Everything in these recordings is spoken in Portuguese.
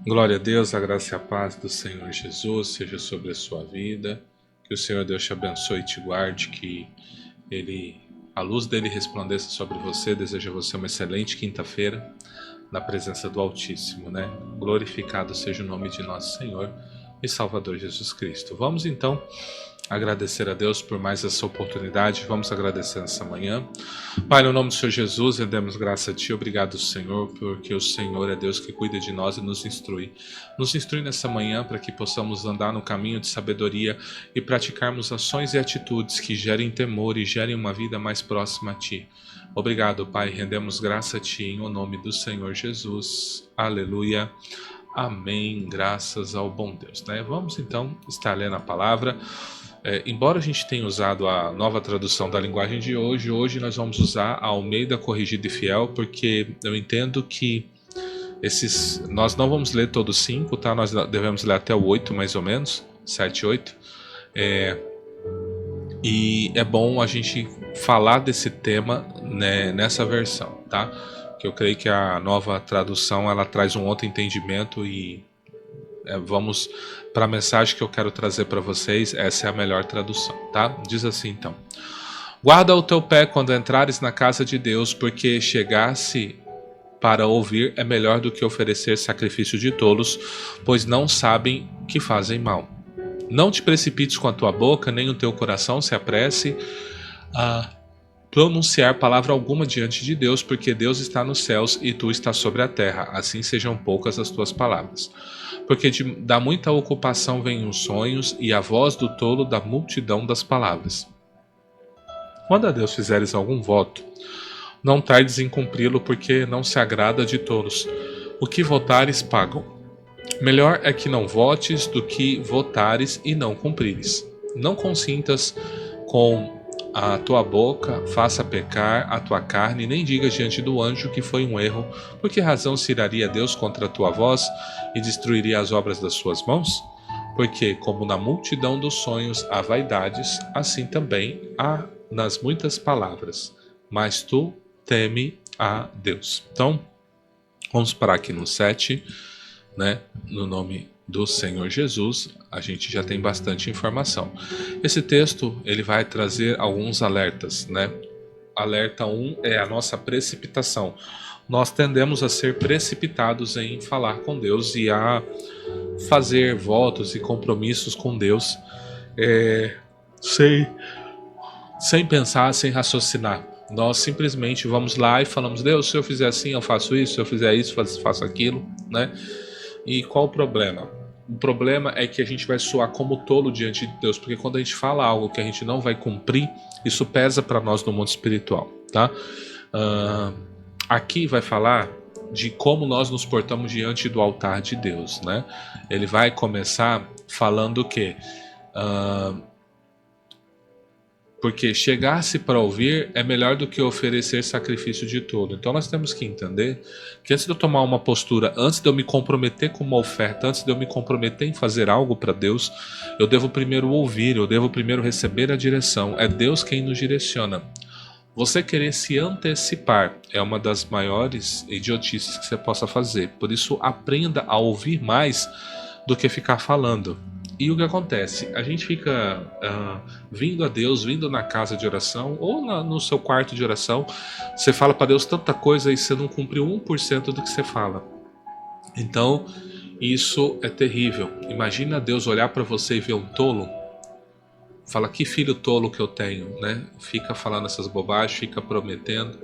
Glória a Deus, a graça e a paz do Senhor Jesus seja sobre a sua vida. Que o Senhor Deus te abençoe e te guarde, que ele, a luz dele resplandeça sobre você. Desejo a você uma excelente quinta-feira na presença do Altíssimo, né? Glorificado seja o nome de nosso Senhor e Salvador Jesus Cristo. Vamos então agradecer a Deus por mais essa oportunidade. Vamos agradecer nessa manhã. Pai, no nome do Senhor Jesus, rendemos graça a Ti. Obrigado, Senhor, porque o Senhor é Deus que cuida de nós e nos instrui. Nos instrui nessa manhã para que possamos andar no caminho de sabedoria e praticarmos ações e atitudes que gerem temor e gerem uma vida mais próxima a Ti. Obrigado, Pai. Rendemos graça a Ti em o nome do Senhor Jesus. Aleluia. Amém. Graças ao bom Deus, né? Vamos então estar lendo a palavra. Embora a gente tenha usado a nova tradução da linguagem de hoje nós vamos usar a Almeida Corrigida e Fiel, porque eu entendo que nós não vamos ler todos 5, tá? Nós devemos ler até o 8, mais ou menos, 7, 8. E é bom a gente falar desse tema, né, nessa versão, tá? Que eu creio que a nova tradução ela traz um outro entendimento e vamos para a mensagem que eu quero trazer para vocês. Essa é a melhor tradução, tá? Diz assim então: guarda o teu pé quando entrares na casa de Deus, porque chegar-se para ouvir é melhor do que oferecer sacrifício de tolos, pois não sabem que fazem mal. Não te precipites com a tua boca, nem o teu coração se apresse a pronunciar palavra alguma diante de Deus, porque Deus está nos céus e tu estás sobre a terra. Assim sejam poucas as tuas palavras. Porque da muita ocupação vêm os sonhos, e a voz do tolo da multidão das palavras. Quando a Deus fizeres algum voto, não tardes em cumpri-lo, porque não se agrada de tolos. O que votares pagam. Melhor é que não votes do que votares e não cumprires. Não consintas com a tua boca, faça pecar a tua carne, nem digas diante do anjo que foi um erro. Por que razão se iraria Deus contra a tua voz e destruiria as obras das suas mãos? Porque, como na multidão dos sonhos há vaidades, assim também há nas muitas palavras. Mas tu teme a Deus. Então, vamos parar aqui no 7, né? No nome do Senhor Jesus, a gente já tem bastante informação. Esse texto ele vai trazer alguns alertas, né? Alerta 1 é a nossa precipitação. Nós tendemos a ser precipitados em falar com Deus e a fazer votos e compromissos com Deus sem pensar, sem raciocinar. Nós simplesmente vamos lá e falamos: Deus, se eu fizer assim, eu faço isso, se eu fizer isso, faço aquilo, né? E qual o problema? O problema é que a gente vai soar como tolo diante de Deus, porque quando a gente fala algo que a gente não vai cumprir, isso pesa para nós no mundo espiritual, tá? Aqui vai falar de como nós nos portamos diante do altar de Deus, né? Ele vai começar falando o quê? Porque chegar-se para ouvir é melhor do que oferecer sacrifício de todo. Então nós temos que entender que antes de eu tomar uma postura, antes de eu me comprometer com uma oferta, antes de eu me comprometer em fazer algo para Deus, eu devo primeiro ouvir, eu devo primeiro receber a direção. É Deus quem nos direciona. Você querer se antecipar é uma das maiores idiotices que você possa fazer. Por isso, aprenda a ouvir mais do que ficar falando. E o que acontece? A gente fica vindo a Deus, vindo na casa de oração ou no seu quarto de oração. Você fala para Deus tanta coisa e você não cumpriu 1% do que você fala. Então, isso é terrível. Imagina Deus olhar para você e ver um tolo. Fala: que filho tolo que eu tenho, né? Fica falando essas bobagens, fica prometendo.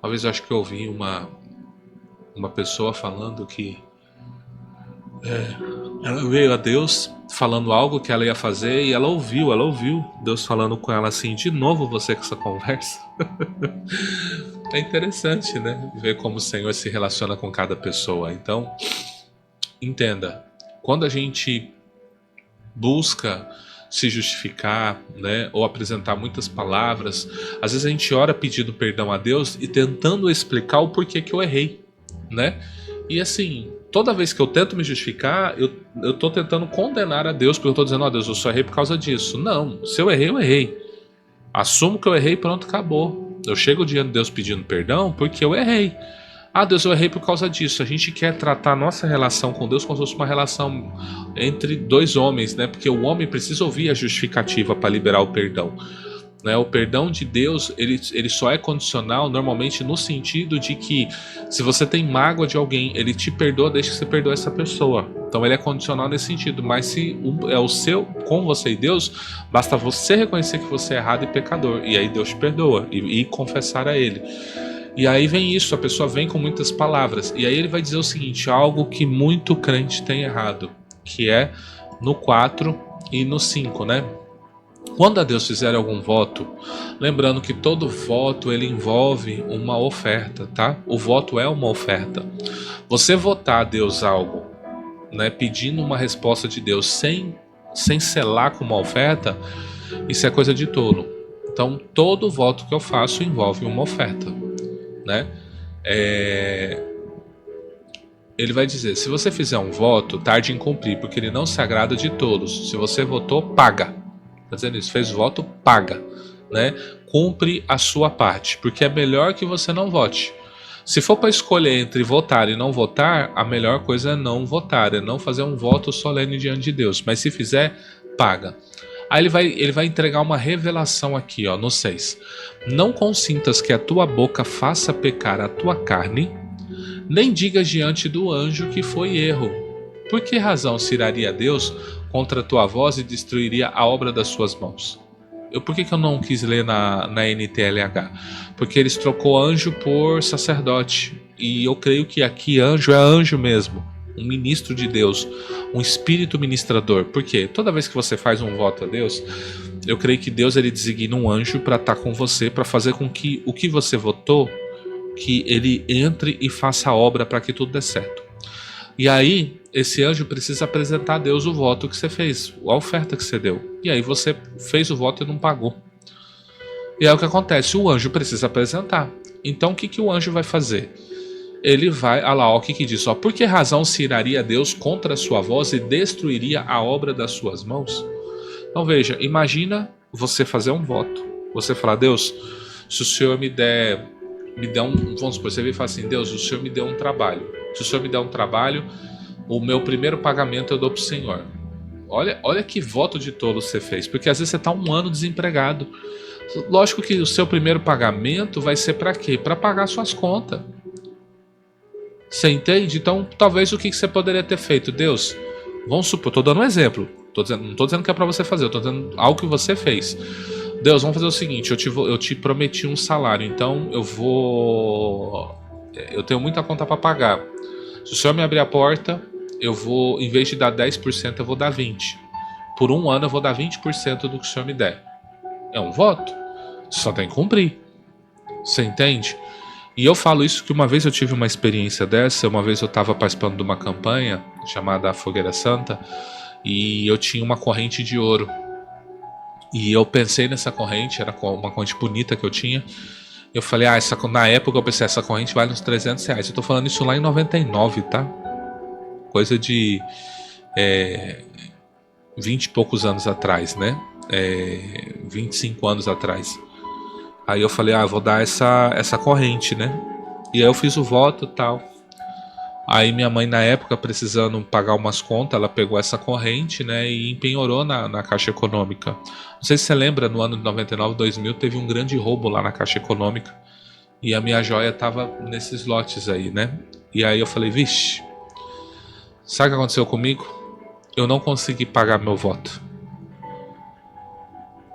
Uma vez eu acho que eu ouvi uma pessoa falando que ela veio a Deus falando algo que ela ia fazer e ela ouviu Deus falando com ela assim: de novo você com essa conversa? É interessante, né? Ver como o Senhor se relaciona com cada pessoa. Então, entenda, quando a gente busca se justificar, né, ou apresentar muitas palavras, às vezes a gente ora pedindo perdão a Deus e tentando explicar o porquê que eu errei, né? E assim, toda vez que eu tento me justificar, eu tô tentando condenar a Deus, porque eu tô dizendo: ó, Deus, eu só errei por causa disso. Não, se eu errei, eu errei. Assumo que eu errei, pronto, acabou. Eu chego diante de Deus pedindo perdão porque eu errei. Ah, Deus, eu errei por causa disso. A gente quer tratar a nossa relação com Deus como se fosse uma relação entre dois homens, né? Porque o homem precisa ouvir a justificativa para liberar o perdão. Né? O perdão de Deus, ele só é condicional normalmente no sentido de que se você tem mágoa de alguém, ele te perdoa desde que você perdoa essa pessoa. Então ele é condicional nesse sentido. Mas se é o seu com você e Deus, basta você reconhecer que você é errado e pecador, e aí Deus te perdoa e confessar a ele. E aí vem isso, a pessoa vem com muitas palavras, e aí ele vai dizer o seguinte, algo que muito crente tem errado, que é no 4 e no 5, né? Quando a Deus fizer algum voto, lembrando que todo voto ele envolve uma oferta, tá? O voto é uma oferta. Você votar a Deus algo, né, pedindo uma resposta de Deus sem selar com uma oferta, isso é coisa de tolo. Então, todo voto que eu faço envolve uma oferta, né? Ele vai dizer, se você fizer um voto, tarde em cumprir, porque ele não se agrada de tolos. Se você votou, paga. Tá dizendo isso, fez voto, paga, né? Cumpre a sua parte, porque é melhor que você não vote. Se for para escolher entre votar e não votar, a melhor coisa é não votar, é não fazer um voto solene diante de Deus. Mas se fizer, paga. Aí ele vai entregar uma revelação aqui, ó, no 6. Não consintas que a tua boca faça pecar a tua carne, nem digas diante do anjo que foi erro. Por que razão se iraria Deus contra a tua voz e destruiria a obra das suas mãos? Por que eu não quis ler na NTLH? Porque eles trocou anjo por sacerdote. E eu creio que aqui anjo é anjo mesmo. Um ministro de Deus. Um espírito ministrador. Por quê? Toda vez que você faz um voto a Deus, eu creio que Deus ele designa um anjo para estar com você, para fazer com que o que você votou, que ele entre e faça a obra para que tudo dê certo. E aí, esse anjo precisa apresentar a Deus o voto que você fez, a oferta que você deu. E aí você fez o voto e não pagou. E aí o que acontece? O anjo precisa apresentar. Então o que o anjo vai fazer? Ele vai, olha lá, ó, o que diz? Ó, por que razão se iraria Deus contra a sua voz e destruiria a obra das suas mãos? Então veja, imagina você fazer um voto. Você falar, Deus, se o Senhor me der um, vamos supor, você vem e fala assim, Deus, o Senhor me deu um trabalho. Se o Senhor me der um trabalho, o meu primeiro pagamento eu dou para o Senhor. Olha que voto de tolo você fez, porque às vezes você está um ano desempregado. Lógico que o seu primeiro pagamento vai ser para quê? Para pagar suas contas. Você entende? Então, talvez o que você poderia ter feito? Deus, vamos supor, estou dando um exemplo. Não estou dizendo que é para você fazer, eu estou dizendo algo que você fez. Deus, vamos fazer o seguinte, eu te prometi um salário, então eu tenho muita conta para pagar. Se o Senhor me abrir a porta, eu vou, em vez de dar 10%, eu vou dar 20%. Por um ano eu vou dar 20% do que o Senhor me der. É um voto. Só tem que cumprir. Você entende? E eu falo isso que uma vez eu tive uma experiência dessa. Uma vez eu estava participando de uma campanha chamada Fogueira Santa, e eu tinha uma corrente de ouro. E eu pensei nessa corrente, era uma corrente bonita que eu tinha. Eu falei, na época eu pensei, essa corrente vale uns R$300. Eu tô falando isso lá em 99, tá? Coisa de 20 e poucos anos atrás, né? 25 anos atrás. Aí eu falei, eu vou dar essa corrente, né? E aí eu fiz o voto e tal. Aí minha mãe, na época, precisando pagar umas contas, ela pegou essa corrente, né, e empenhorou na Caixa Econômica. Não sei se você lembra, no ano de 99, 2000, teve um grande roubo lá na Caixa Econômica. E a minha joia tava nesses lotes aí, né? E aí eu falei, vixe, sabe o que aconteceu comigo? Eu não consegui pagar meu voto.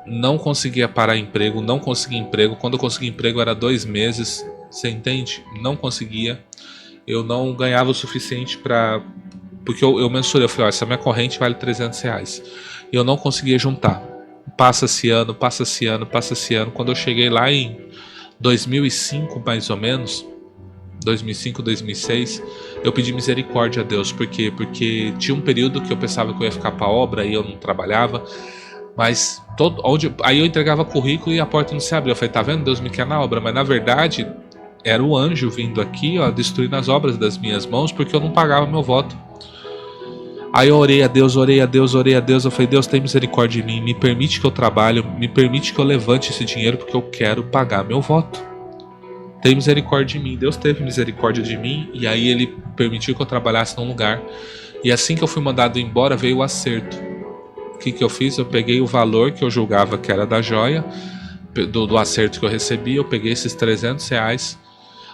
Não conseguia parar emprego, não consegui emprego. Quando eu consegui emprego era 2 meses, você entende? Não conseguia. Eu não ganhava o suficiente para... Porque eu mensurei, eu falei, essa minha corrente vale R$300. E eu não conseguia juntar. Passa-se ano. Quando eu cheguei lá em 2005, mais ou menos, 2005, 2006, eu pedi misericórdia a Deus. Por quê? Porque tinha um período que eu pensava que eu ia ficar para obra e eu não trabalhava. Mas aí eu entregava currículo e a porta não se abriu. Eu falei, tá vendo? Deus me quer na obra. Mas na verdade... era o anjo vindo aqui, ó, destruindo as obras das minhas mãos, porque eu não pagava meu voto. Aí eu orei a Deus. Eu falei, Deus, tem misericórdia de mim, me permite que eu trabalhe, me permite que eu levante esse dinheiro, porque eu quero pagar meu voto. tem misericórdia de mim. Deus teve misericórdia de mim, e aí ele permitiu que eu trabalhasse num lugar. E assim que eu fui mandado embora, veio o acerto. O que eu fiz? Eu peguei o valor que eu julgava que era da joia, do acerto que eu recebi, eu peguei esses R$ 300.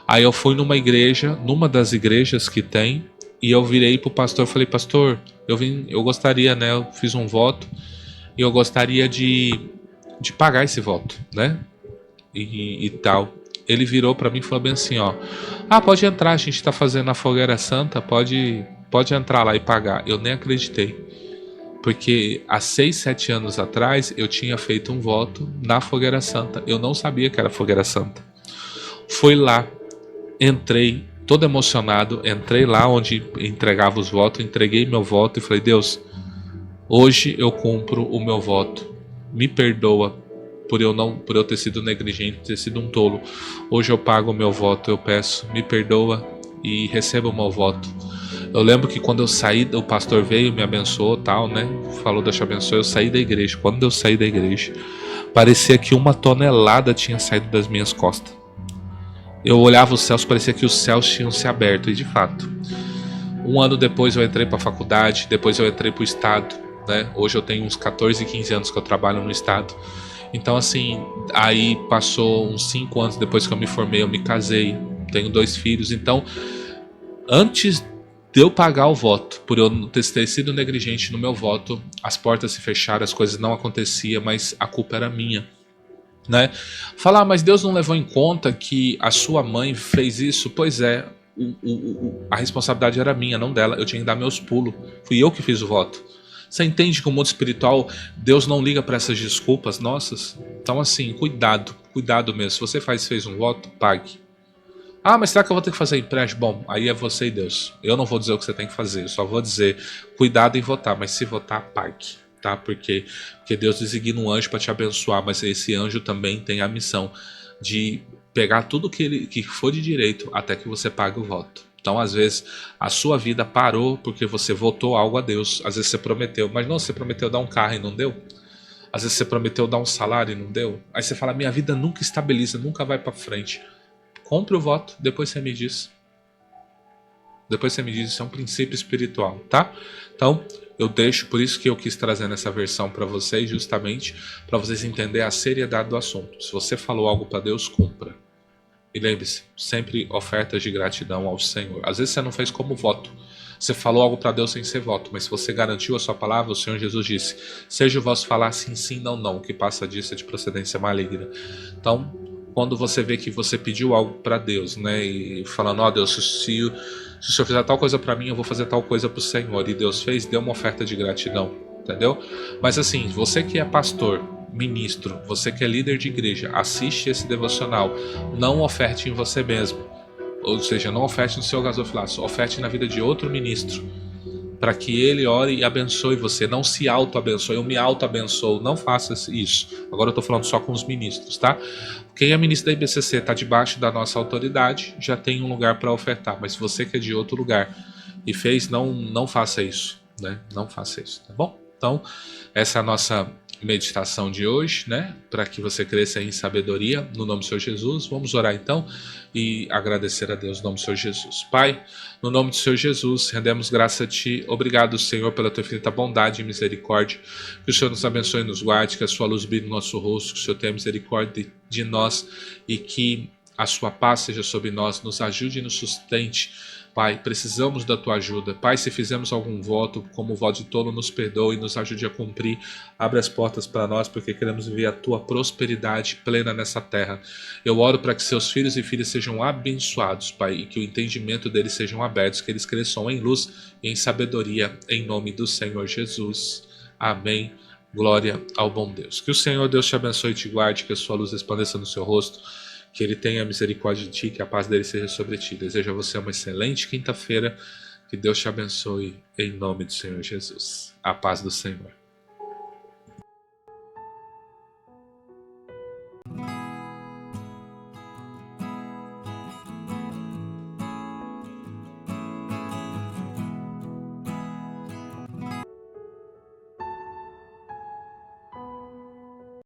Aí eu fui numa igreja, numa das igrejas que tem, e eu virei pro pastor, falei: pastor, eu gostaria, né? Eu fiz um voto e eu gostaria de pagar esse voto, né? E tal. Ele virou para mim e falou bem assim, ó: pode entrar, a gente tá fazendo a fogueira santa, pode entrar lá e pagar. Eu nem acreditei, porque há 6, 7 anos atrás eu tinha feito um voto na fogueira santa. Eu não sabia que era fogueira santa. Fui lá, entrei todo emocionado, entrei lá onde entregava os votos, entreguei meu voto e falei: Deus, hoje eu cumpro o meu voto, me perdoa por eu ter sido negligente, ter sido um tolo. Hoje eu pago o meu voto, eu peço, me perdoa e receba o meu voto. Eu lembro que quando eu saí, o pastor veio, me abençoou, tal, né? Falou: Deus te abençoe. Eu saí da igreja. Quando eu saí da igreja, parecia que 1 tonelada tinha saído das minhas costas. Eu olhava os céus, parecia que os céus tinham se aberto, e de fato. 1 ano depois eu entrei para a faculdade, depois eu entrei para o estado, né? Hoje eu tenho uns 14, 15 anos que eu trabalho no estado. Então assim, aí passou uns 5 anos depois que eu me formei, eu me casei, tenho 2 filhos. Então, antes de eu pagar o voto, por eu ter sido negligente no meu voto, as portas se fecharam, as coisas não aconteciam, mas a culpa era minha, né? Falar: mas Deus não levou em conta que a sua mãe fez isso? Pois é, a responsabilidade era minha, não dela. Eu tinha que dar meus pulos, fui eu que fiz o voto. Você entende que o mundo espiritual, Deus não liga para essas desculpas nossas? Então assim, cuidado mesmo. Se você fez um voto, pague. Mas será que eu vou ter que fazer empréstimo? Bom, aí é você e Deus. Eu não vou dizer o que você tem que fazer, eu só vou dizer: cuidado em votar, mas se votar, pague, tá? Porque Deus designa um anjo para te abençoar, mas esse anjo também tem a missão de pegar tudo que for de direito até que você pague o voto. Então, às vezes, a sua vida parou porque você votou algo a Deus. Às vezes você prometeu, mas não, você prometeu dar um carro e não deu. Às vezes você prometeu dar um salário e não deu. Aí você fala: minha vida nunca estabiliza, nunca vai para frente. Compre o voto, depois você me diz. Depois você me diz, isso é um princípio espiritual, tá? Então, eu deixo, por isso que eu quis trazer nessa versão para vocês, justamente para vocês entenderem a seriedade do assunto. Se você falou algo para Deus, cumpra. E lembre-se, sempre ofertas de gratidão ao Senhor. Às vezes você não fez como voto. Você falou algo para Deus sem ser voto, mas se você garantiu a sua palavra, o Senhor Jesus disse: seja o vosso falar sim, sim, não, não, o que passa disso é de procedência maligna. Então, quando você vê que você pediu algo para Deus, né, e falando: Deus, se o Senhor fizer tal coisa para mim, eu vou fazer tal coisa para o Senhor, e Deus fez, dê uma oferta de gratidão, entendeu? Mas assim, você que é pastor, ministro, você que é líder de igreja, assiste esse devocional, não oferte em você mesmo, ou seja, não oferte no seu gasofilaço, oferte na vida de outro ministro, para que ele ore e abençoe você. Não se auto-abençoe, eu me auto-abençoo, não faça isso. Agora eu estou falando só com os ministros, tá? Quem é ministro da IBCC está debaixo da nossa autoridade, já tem um lugar para ofertar, mas você que é de outro lugar e fez, não faça isso, né? Não faça isso, tá bom? Então, essa é a nossa meditação de hoje, né? Para que você cresça em sabedoria, no nome do Senhor Jesus. Vamos orar então e agradecer a Deus no nome do Senhor Jesus. Pai, no nome do Senhor Jesus, rendemos graça a Ti. Obrigado, Senhor, pela Tua infinita bondade e misericórdia. Que o Senhor nos abençoe e nos guarde, que a Sua luz brilhe no nosso rosto, que o Senhor tenha misericórdia de nós e que a Sua paz seja sobre nós, nos ajude e nos sustente. Pai, precisamos da Tua ajuda. Pai, se fizemos algum voto, como o voto de tolo, nos perdoe e nos ajude a cumprir. Abre as portas para nós, porque queremos viver a Tua prosperidade plena nessa terra. Eu oro para que seus filhos e filhas sejam abençoados, Pai, e que o entendimento deles sejam abertos, que eles cresçam em luz e em sabedoria, em nome do Senhor Jesus. Amém. Glória ao bom Deus. Que o Senhor Deus te abençoe e te guarde, que a sua luz resplandeça no seu rosto, que Ele tenha misericórdia de ti, que a paz dele seja sobre ti. Desejo a você uma excelente quinta-feira, que Deus te abençoe em nome do Senhor Jesus. A paz do Senhor.